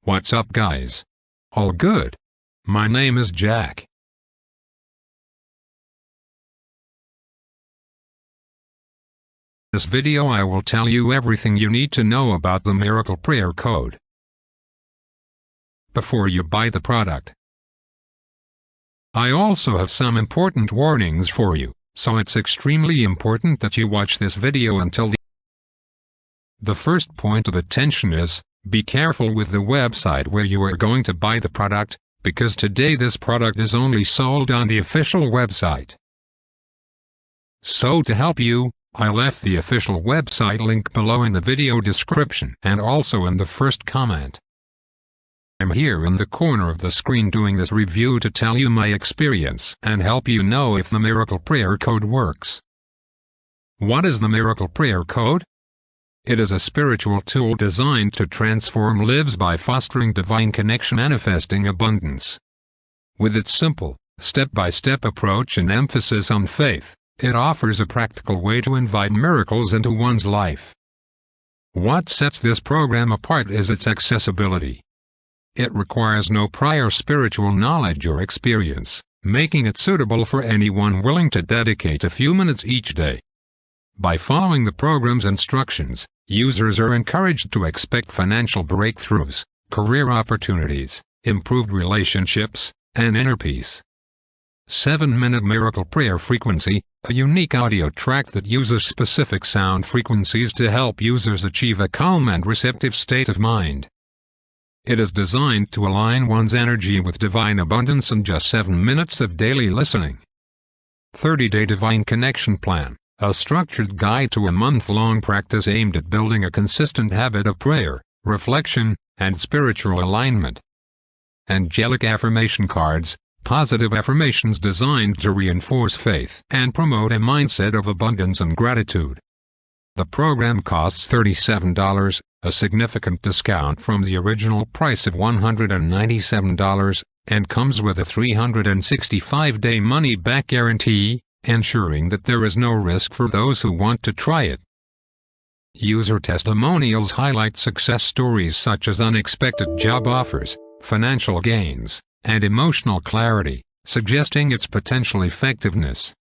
What's up, guys? All good? My name is Jack. In this video I will tell you everything you need to know about the Miracle Prayer Code before you buy the product. I also have some important warnings for you, so it's extremely important that you watch this video until the end. The first point of attention is, be careful with the website where you are going to buy the product, because today this product is only sold on the official website. So to help you, I left the official website link below in the video description and also in the first comment. I'm here in the corner of the screen doing this review to tell you my experience and help you know if the Miracle Prayer Code works. What is the Miracle Prayer Code? It is a spiritual tool designed to transform lives by fostering divine connection, manifesting abundance. With its simple, step-by-step approach and emphasis on faith, it offers a practical way to invite miracles into one's life. What sets this program apart is its accessibility. It requires no prior spiritual knowledge or experience, making it suitable for anyone willing to dedicate a few minutes each day. By following the program's instructions, users are encouraged to expect financial breakthroughs, career opportunities, improved relationships, and inner peace. 7-minute Miracle Prayer Frequency, a unique audio track that uses specific sound frequencies to help users achieve a calm and receptive state of mind. It is designed to align one's energy with divine abundance in just 7 minutes of daily listening. 30-day Divine Connection Plan, a structured guide to a month-long practice aimed at building a consistent habit of prayer, reflection, and spiritual alignment. Angelic Affirmation Cards, positive affirmations designed to reinforce faith and promote a mindset of abundance and gratitude. The program costs $37, a significant discount from the original price of $197, and comes with a 365-day money-back guarantee, ensuring that there is no risk for those who want to try it. User testimonials highlight success stories such as unexpected job offers, financial gains, and emotional clarity, suggesting its potential effectiveness.